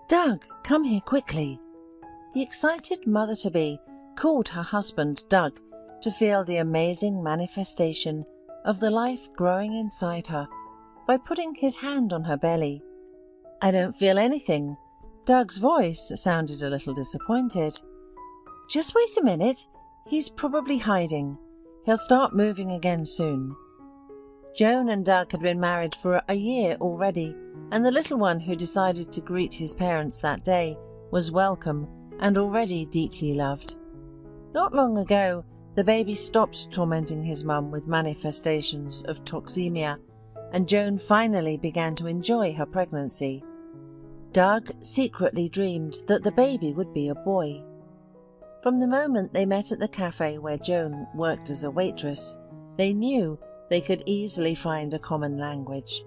"Doug, come here quickly." The excited mother-to-be called her husband Doug to feel the amazing manifestation of the life growing inside her by putting his hand on her belly. "I don't feel anything." Doug's voice sounded a little disappointed. "Just wait a minute. He's probably hiding. He'll start moving again soon." Joan and Doug had been married for a year already, and the little one who decided to greet his parents that day was welcome and already deeply loved. Not long ago, the baby stopped tormenting his mum with manifestations of toxemia, and Joan finally began to enjoy her pregnancy. Doug secretly dreamed that the baby would be a boy. From the moment they met at the cafe where Joan worked as a waitress, they knew they could easily find a common language.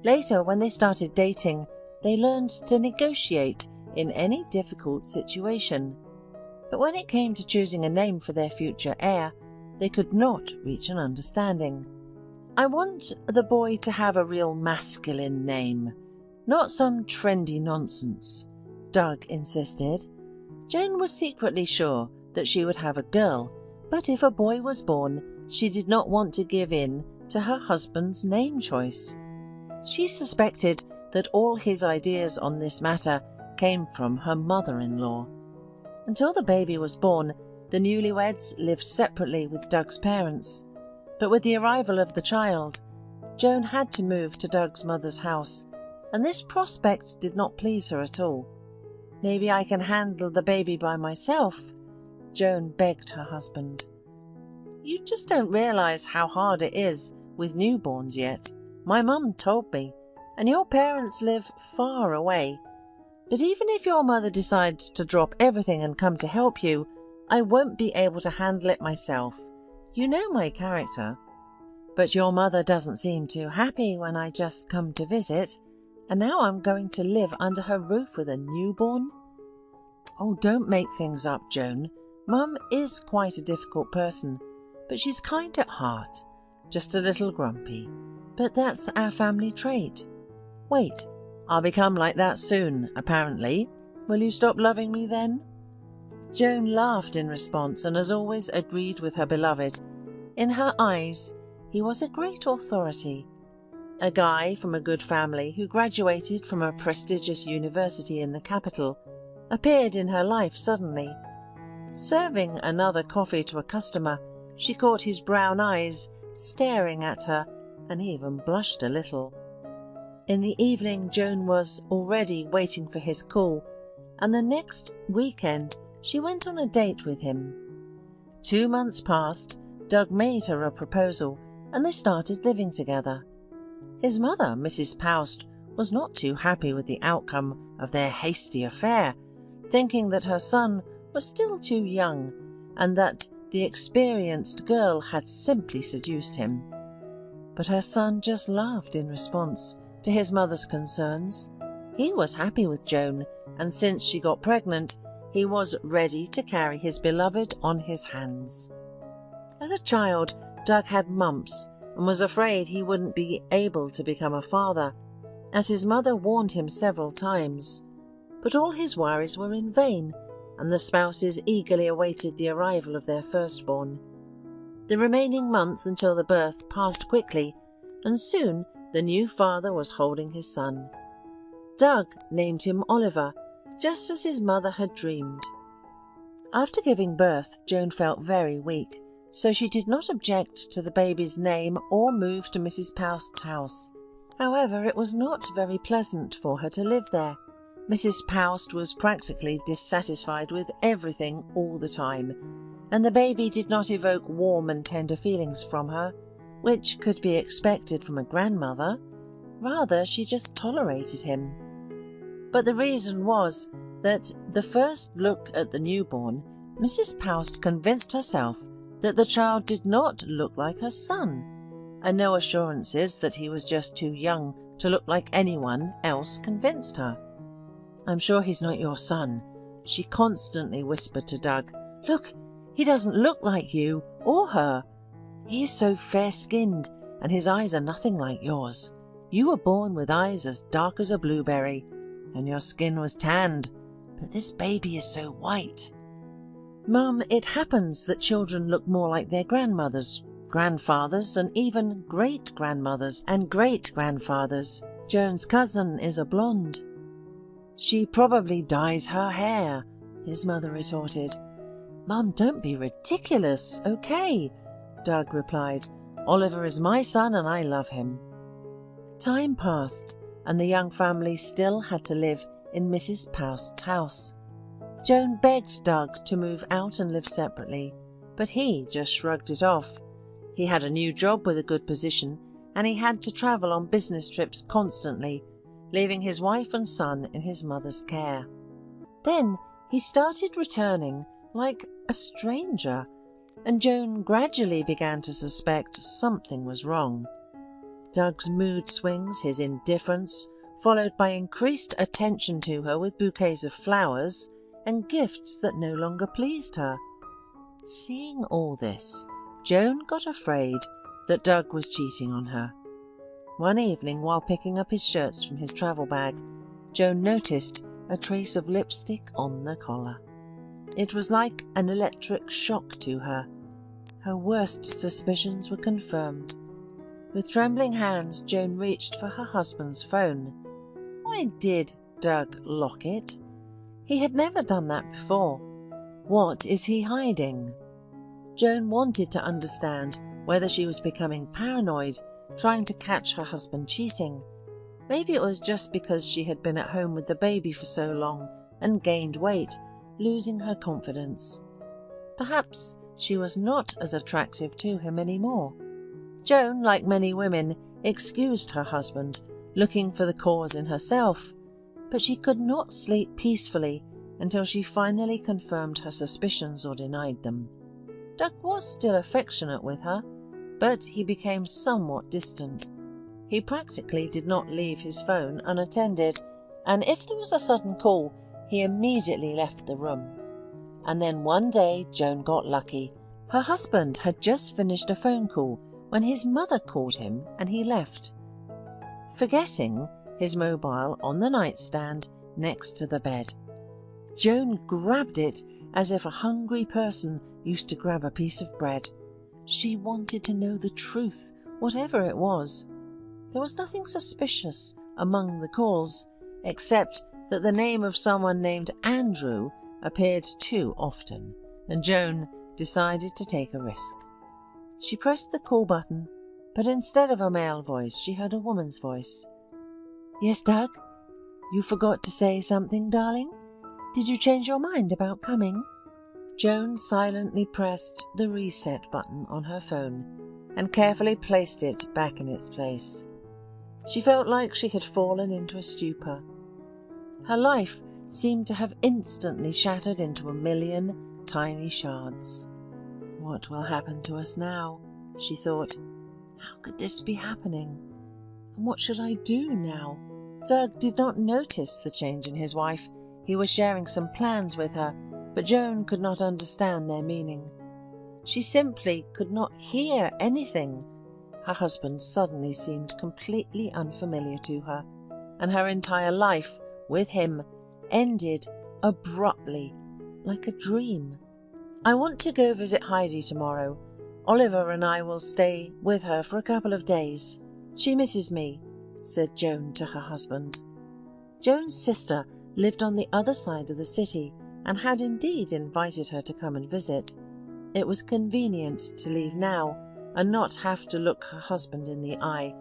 Later, when they started dating, they learned to negotiate in any difficult situation. But when it came to choosing a name for their future heir, they could not reach an understanding. "I want the boy to have a real masculine name, not some trendy nonsense," Doug insisted. Joan was secretly sure that she would have a girl, but if a boy was born, she did not want to give in to her husband's name choice. She suspected that all his ideas on this matter came from her mother-in-law. Until the baby was born, the newlyweds lived separately with Doug's parents. But with the arrival of the child, Joan had to move to Doug's mother's house, and this prospect did not please her at all. "Maybe I can handle the baby by myself," Joan begged her husband. "You just don't realize how hard it is with newborns yet. My mum told me, and your parents live far away. But even if your mother decides to drop everything and come to help you, I won't be able to handle it myself. You know my character." "But your mother doesn't seem too happy when I just come to visit, and now I'm going to live under her roof with a newborn." "Oh, don't make things up, Joan. Mum is quite a difficult person, but she's kind at heart, just a little grumpy. But that's our family trait. Wait, I'll become like that soon, apparently. Will you stop loving me then?" Joan laughed in response and as always agreed with her beloved. In her eyes, he was a great authority. A guy from a good family who graduated from a prestigious university in the capital appeared in her life suddenly. Serving another coffee to a customer, she caught his brown eyes staring at her and even blushed a little. In the evening, Joan was already waiting for his call, and the next weekend she went on a date with him. 2 months passed, Doug made her a proposal, and they started living together. His mother, Mrs. Poust, was not too happy with the outcome of their hasty affair, thinking that her son was still too young and that the experienced girl had simply seduced him. But her son just laughed in response to his mother's concerns. He was happy with Joan, and since she got pregnant, he was ready to carry his beloved on his hands. As a child, Doug had mumps and was afraid he wouldn't be able to become a father, as his mother warned him several times. But all his worries were in vain, and the spouses eagerly awaited the arrival of their firstborn. The remaining month until the birth passed quickly, and soon the new father was holding his son. Doug named him Oliver, just as his mother had dreamed. After giving birth, Joan felt very weak, so she did not object to the baby's name or move to Mrs. Poust's house. However, it was not very pleasant for her to live there. Mrs. Poust was practically dissatisfied with everything all the time, and the baby did not evoke warm and tender feelings from her, which could be expected from a grandmother. Rather, she just tolerated him. But the reason was that the first look at the newborn, Mrs. Poust convinced herself that the child did not look like her son, and no assurances that he was just too young to look like anyone else convinced her. "I'm sure he's not your son," she constantly whispered to Doug. "Look, he doesn't look like you or her. He is so fair-skinned, and his eyes are nothing like yours. You were born with eyes as dark as a blueberry, and your skin was tanned, but this baby is so white." "Mum, it happens that children look more like their grandmothers, grandfathers, and even great-grandmothers and great-grandfathers. Joan's cousin is a blonde." "She probably dyes her hair," his mother retorted. "Mum, don't be ridiculous, okay?" Doug replied. "Oliver is my son and I love him." Time passed, and the young family still had to live in Mrs. Poust's house. Joan begged Doug to move out and live separately, but he just shrugged it off. He had a new job with a good position, and he had to travel on business trips constantly, leaving his wife and son in his mother's care. Then he started returning like a stranger, and Joan gradually began to suspect something was wrong. Doug's mood swings, his indifference, followed by increased attention to her with bouquets of flowers and gifts that no longer pleased her. Seeing all this, Joan got afraid that Doug was cheating on her. One evening, while picking up his shirts from his travel bag, Joan noticed a trace of lipstick on the collar. It was like an electric shock to her. Her worst suspicions were confirmed. With trembling hands, Joan reached for her husband's phone. Why did Doug lock it? He had never done that before. What is he hiding? Joan wanted to understand whether she was becoming paranoid, trying to catch her husband cheating. Maybe it was just because she had been at home with the baby for so long and gained weight, losing her confidence. Perhaps she was not as attractive to him anymore. Joan, like many women, excused her husband, looking for the cause in herself, but she could not sleep peacefully until she finally confirmed her suspicions or denied them. Doug was still affectionate with her, but he became somewhat distant. He practically did not leave his phone unattended, and if there was a sudden call, he immediately left the room. And then one day Joan got lucky. Her husband had just finished a phone call when his mother called him and he left, forgetting his mobile on the nightstand next to the bed. Joan grabbed it as if a hungry person used to grab a piece of bread. She wanted to know the truth, whatever it was. There was nothing suspicious among the calls, except that the name of someone named Andrew appeared too often, and Joan decided to take a risk. She pressed the call button, but instead of a male voice, she heard a woman's voice. "Yes, Doug? You forgot to say something, darling? Did you change your mind about coming?" Joan silently pressed the reset button on her phone and carefully placed it back in its place. She felt like she had fallen into a stupor. Her life seemed to have instantly shattered into a million tiny shards. "What will happen to us now?" she thought. "How could this be happening? And what should I do now?" Doug did not notice the change in his wife. He was sharing some plans with her, but Joan could not understand their meaning. She simply could not hear anything. Her husband suddenly seemed completely unfamiliar to her, and her entire life with him ended abruptly, like a dream. "I want to go visit Heidi tomorrow. Oliver and I will stay with her for a couple of days. She misses me," said Joan to her husband. Joan's sister lived on the other side of the city and had indeed invited her to come and visit. It was convenient to leave now and not have to look her husband in the eye,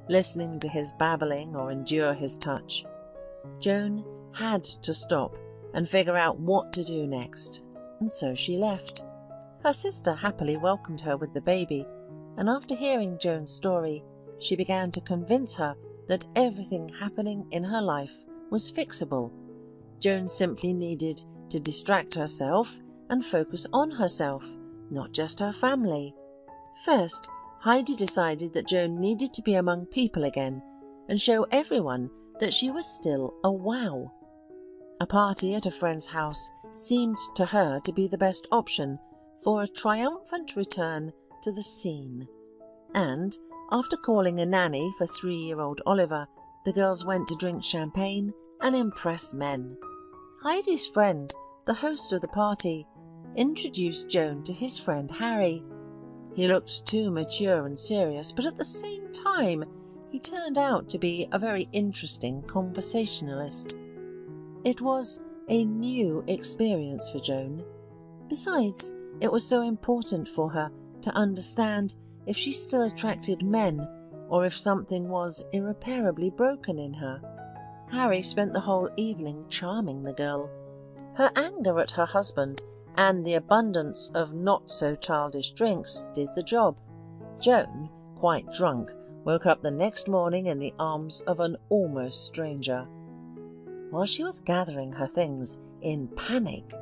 listening to his babbling or endure his touch. Joan had to stop and figure out what to do next, and so she left. Her sister happily welcomed her with the baby, and after hearing Joan's story, she began to convince her that everything happening in her life was fixable. Joan simply needed to distract herself and focus on herself, not just her family. First, Heidi decided that Joan needed to be among people again and show everyone that she was still a wow. A party at a friend's house seemed to her to be the best option for a triumphant return to the scene. And, after calling a nanny for 3-year-old Oliver, the girls went to drink champagne and impress men. Heidi's friend, the host of the party, introduced Joan to his friend Harry. He looked too mature and serious, but at the same time he turned out to be a very interesting conversationalist. It was a new experience for Joan. Besides, it was so important for her to understand if she still attracted men or if something was irreparably broken in her. Harry spent the whole evening charming the girl. Her anger at her husband and the abundance of not-so-childish drinks did the job. Joan, quite drunk, woke up the next morning in the arms of an almost stranger. While she was gathering her things in panic,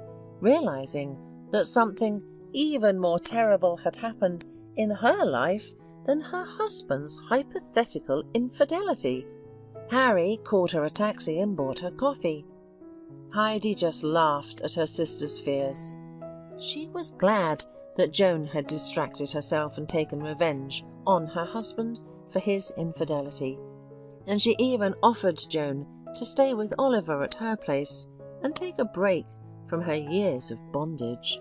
realizing that something even more terrible had happened in her life than her husband's hypothetical infidelity, Harry called her a taxi and bought her coffee. Heidi just laughed at her sister's fears. She was glad that Joan had distracted herself and taken revenge on her husband for his infidelity, and she even offered Joan to stay with Oliver at her place and take a break from her years of bondage.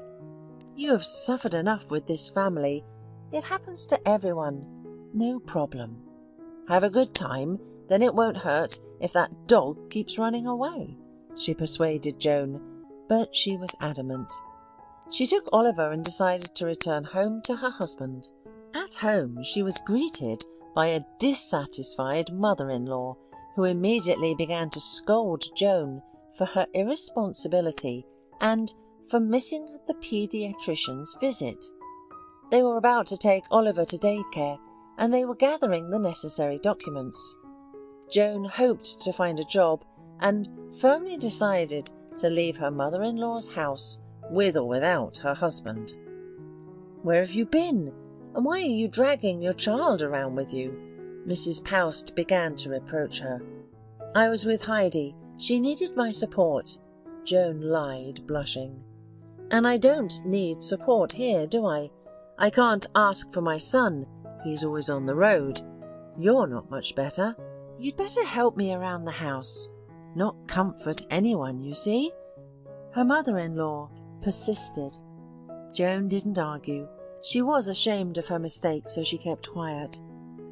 You have suffered enough with this family. It happens to everyone. No problem. Have a good time, then it won't hurt if that dog keeps running away, she persuaded Joan, but she was adamant. She took Oliver and decided to return home to her husband. At home, she was greeted by a dissatisfied mother-in-law who immediately began to scold Joan for her irresponsibility and for missing the paediatrician's visit. They were about to take Oliver to daycare, and they were gathering the necessary documents. Joan hoped to find a job and firmly decided to leave her mother-in-law's house with or without her husband. "Where have you been? And why are you dragging your child around with you?" Mrs. Poust began to reproach her. "I was with Heidi. She needed my support," Joan lied, blushing. "And I don't need support here, do I? I can't ask for my son. He's always on the road. You're not much better. You'd better help me around the house, not comfort anyone, you see." Her mother-in-law persisted. Joan didn't argue. She was ashamed of her mistake, so she kept quiet.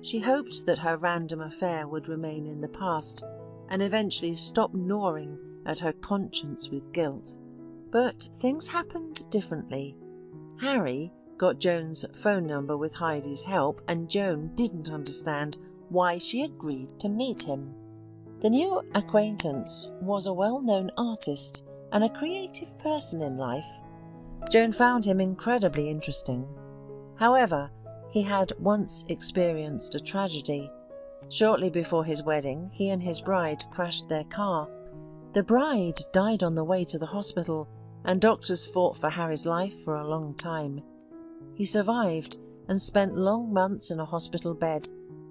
She hoped that her random affair would remain in the past and eventually stop gnawing at her conscience with guilt. But things happened differently. Harry got Joan's phone number with Heidi's help, and Joan didn't understand why she agreed to meet him. The new acquaintance was a well-known artist and a creative person in life. Joan found him incredibly interesting. However, he had once experienced a tragedy. Shortly before his wedding, he and his bride crashed their car. The bride died on the way to the hospital, and doctors fought for Harry's life for a long time. He survived and spent long months in a hospital bed,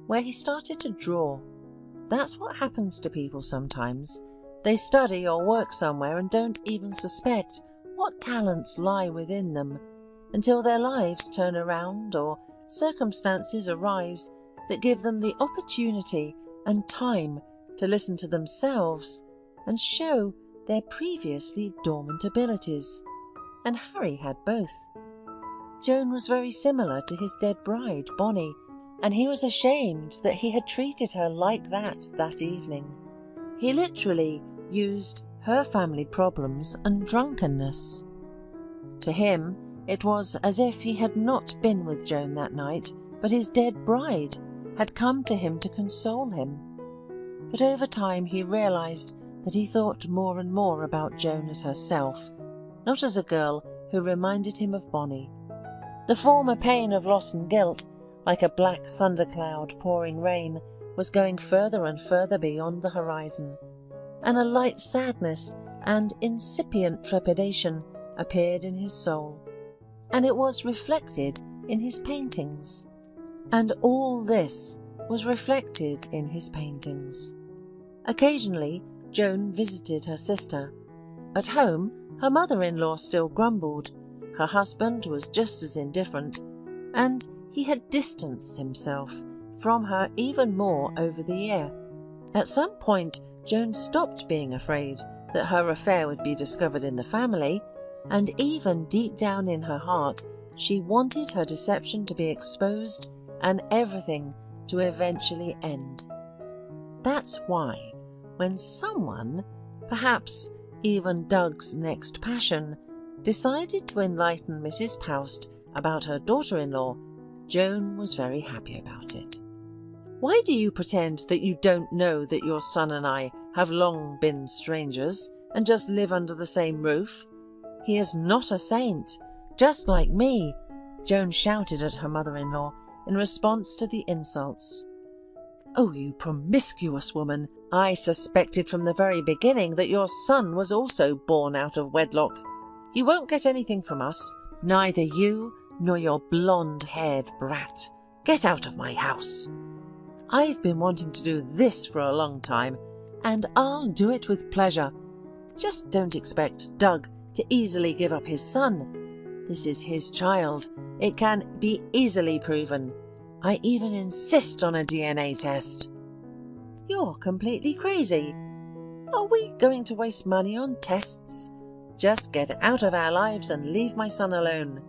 where he started to draw. That's what happens to people sometimes. They study or work somewhere and don't even suspect what talents lie within them, until their lives turn around or circumstances arise that give them the opportunity and time to listen to themselves and show their previously dormant abilities. And Harry had both. Joan was very similar to his dead bride, Bonnie, and he was ashamed that he had treated her like that evening. He literally used her family problems and drunkenness. To him, it was as if he had not been with Joan that night, but his dead bride had come to him to console him. But over time he realized that he thought more and more about Joan as herself, not as a girl who reminded him of Bonnie. The former pain of loss and guilt, like a black thundercloud pouring rain, was going further and further beyond the horizon, and a light sadness and incipient trepidation appeared in his soul, and it was reflected in his paintings. And all this was reflected in his paintings. Occasionally, Joan visited her sister. At home, her mother-in-law still grumbled. Her husband was just as indifferent, and he had distanced himself from her even more over the year. At some point, Joan stopped being afraid that her affair would be discovered in the family, and even deep down in her heart, she wanted her deception to be exposed and everything to eventually end. That's why, when someone, perhaps even Doug's next passion, decided to enlighten Mrs. Poust about her daughter-in-law, Joan was very happy about it. "Why do you pretend that you don't know that your son and I have long been strangers and just live under the same roof? He is not a saint, just like me," Joan shouted at her mother-in-law in response to the insults. "Oh, you promiscuous woman! I suspected from the very beginning that your son was also born out of wedlock. You won't get anything from us, neither you nor your blonde-haired brat. Get out of my house. I've been wanting to do this for a long time, and I'll do it with pleasure. Just don't expect Doug to easily give up his son. This is his child. It can be easily proven. I even insist on a DNA test." "You're completely crazy. Are we going to waste money on tests? Just get out of our lives and leave my son alone."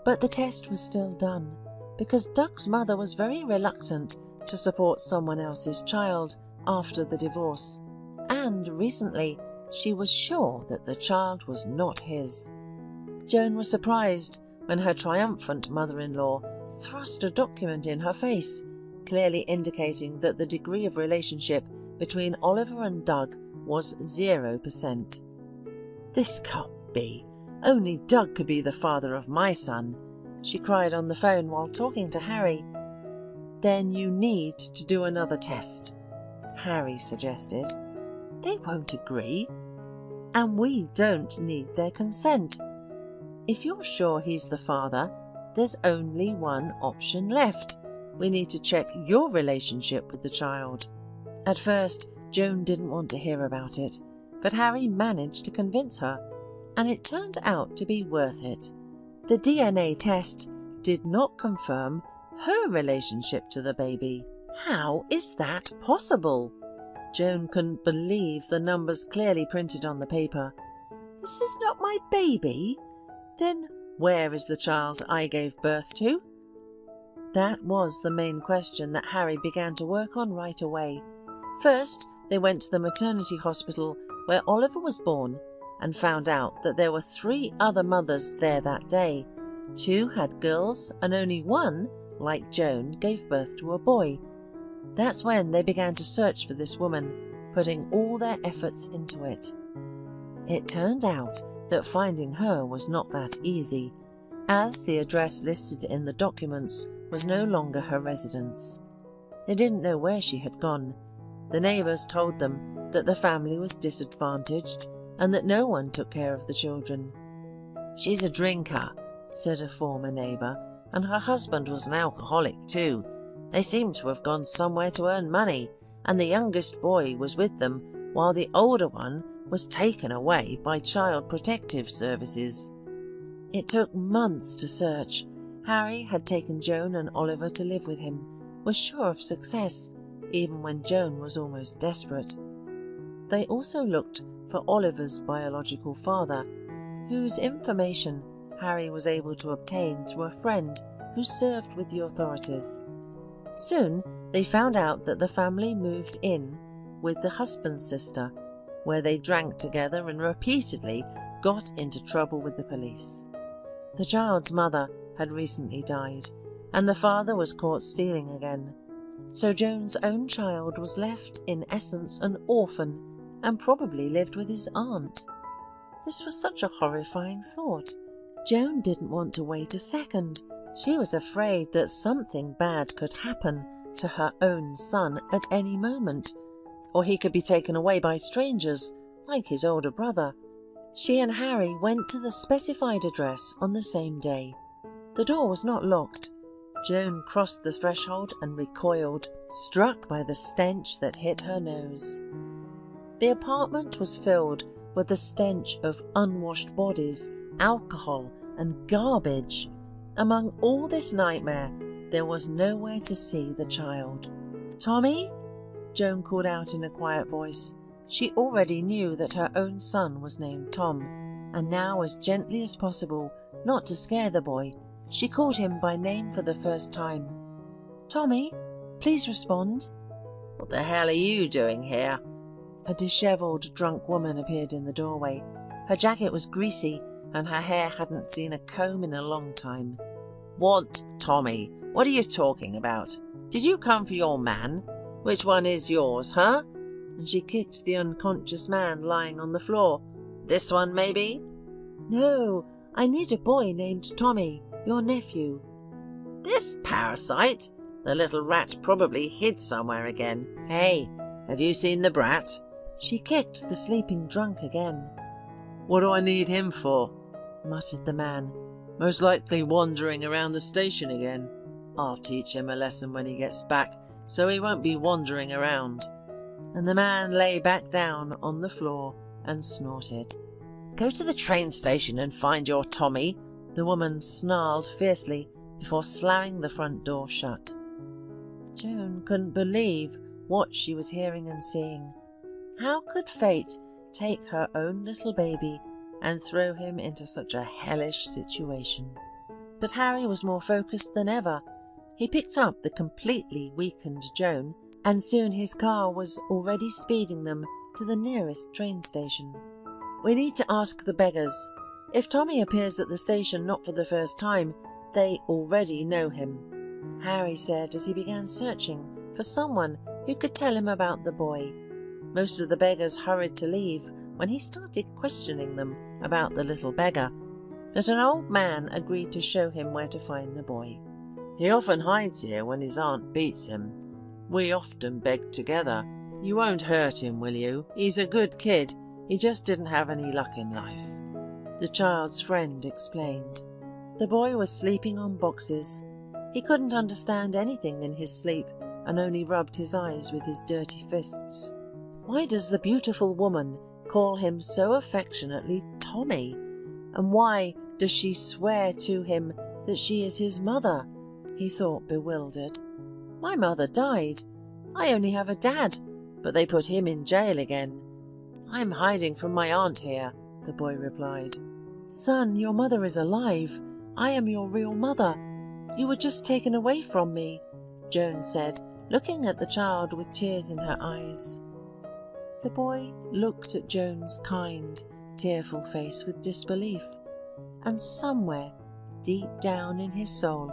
But the test was still done, because Doug's mother was very reluctant to support someone else's child after the divorce, and recently she was sure that the child was not his. Joan was surprised when her triumphant mother-in-law thrust a document in her face, clearly indicating that the degree of relationship between Oliver and Doug was 0%. "This can't be. Only Doug could be the father of my son," she cried on the phone while talking to Harry. "Then you need to do another test," Harry suggested. "They won't agree, and we don't need their consent. If you're sure he's the father, there's only one option left. We need to check your relationship with the child." At first, Joan didn't want to hear about it, but Harry managed to convince her, and it turned out to be worth it. The DNA test did not confirm her relationship to the baby. How is that possible? Joan couldn't believe the numbers clearly printed on the paper. "This is not my baby? Then where is the child I gave birth to?" That was the main question that Harry began to work on right away. First, they went to the maternity hospital where Oliver was born and found out that there were 3 other mothers there that day. 2 had girls and only 1, like Joan, gave birth to a boy. That's when they began to search for this woman, putting all their efforts into it. It turned out that finding her was not that easy, as the address listed in the documents was no longer her residence. They didn't know where she had gone. The neighbours told them that the family was disadvantaged and that no one took care of the children. "She's a drinker," said a former neighbour, "and her husband was an alcoholic too. They seem to have gone somewhere to earn money, and the youngest boy was with them while the older one was taken away by Child Protective Services." It took months to search. Harry had taken Joan and Oliver to live with him, was sure of success, even when Joan was almost desperate. They also looked for Oliver's biological father, whose information Harry was able to obtain through a friend who served with the authorities. Soon they found out that the family moved in with the husband's sister, where they drank together and repeatedly got into trouble with the police. The child's mother had recently died, and the father was caught stealing again, so Joan's own child was left in essence an orphan and probably lived with his aunt. This was such a horrifying thought. Joan didn't want to wait a second. She was afraid that something bad could happen to her own son at any moment, or he could be taken away by strangers, like his older brother. She and Harry went to the specified address on the same day. The door was not locked. Joan crossed the threshold and recoiled, struck by the stench that hit her nose. The apartment was filled with the stench of unwashed bodies, alcohol, and garbage. Among all this nightmare, there was nowhere to see the child. "Tommy? Joan called out in a quiet voice. She already knew that her own son was named Tom, and now, as gently as possible, not to scare the boy, she called him by name for the first time. "Tommy, please respond." "What the hell are you doing here?" A dishevelled, drunk woman appeared in the doorway. Her jacket was greasy, and her hair hadn't seen a comb in a long time. "What, Tommy? What are you talking about? Did you come for your man? Which one is yours, huh?" And she kicked the unconscious man lying on the floor. "This one, maybe?" "No, I need a boy named Tommy, your nephew." "This parasite? The little rat probably hid somewhere again. Hey, have you seen the brat?" She kicked the sleeping drunk again. "What do I need him for?" muttered the man. "Most likely wandering around the station again. I'll teach him a lesson when he gets back, so he won't be wandering around." And the man lay back down on the floor and snorted. "Go to the train station and find your Tommy," the woman snarled fiercely before slamming the front door shut. Joan couldn't believe what she was hearing and seeing. How could fate take her own little baby and throw him into such a hellish situation? But Harry was more focused than ever. He picked up the completely weakened Joan, and soon his car was already speeding them to the nearest train station. "We need to ask the beggars. If Tommy appears at the station not for the first time, they already know him," Harry said as he began searching for someone who could tell him about the boy. Most of the beggars hurried to leave when he started questioning them about the little beggar, but an old man agreed to show him where to find the boy. "He often hides here when his aunt beats him. We often beg together. You won't hurt him, will you? He's a good kid. He just didn't have any luck in life," the child's friend explained. The boy was sleeping on boxes. He couldn't understand anything in his sleep and only rubbed his eyes with his dirty fists. Why does the beautiful woman call him so affectionately Tommy? And why does she swear to him that she is his mother? He thought, bewildered. "My mother died. I only have a dad, but they put him in jail again." "I'm hiding from my aunt here," the boy replied. "Son, your mother is alive. I am your real mother. You were just taken away from me," Joan said, looking at the child with tears in her eyes. The boy looked at Joan's kind, tearful face with disbelief, and somewhere, deep down in his soul,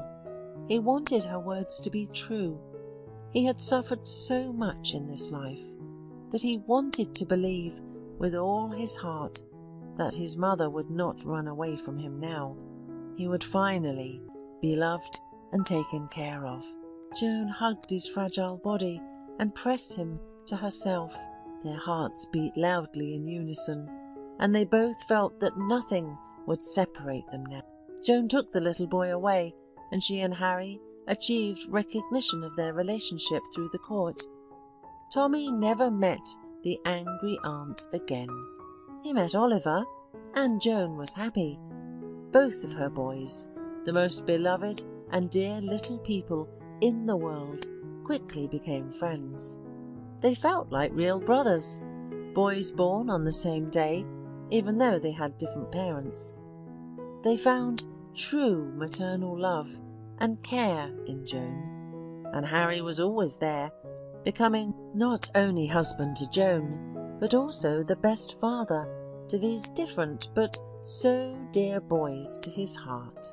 he wanted her words to be true. He had suffered so much in this life that he wanted to believe with all his heart that his mother would not run away from him now. He would finally be loved and taken care of. Joan hugged his fragile body and pressed him to herself. Their hearts beat loudly in unison, and they both felt that nothing would separate them now. Joan took the little boy away, and she and Harry achieved recognition of their relationship through the court. Tommy never met the angry aunt again. He met Oliver, and Joan was happy. Both of her boys, the most beloved and dear little people in the world, quickly became friends. They felt like real brothers, boys born on the same day, even though they had different parents. They found true maternal love and care in Joan, and Harry was always there, becoming not only husband to Joan, but also the best father to these different but so dear boys to his heart.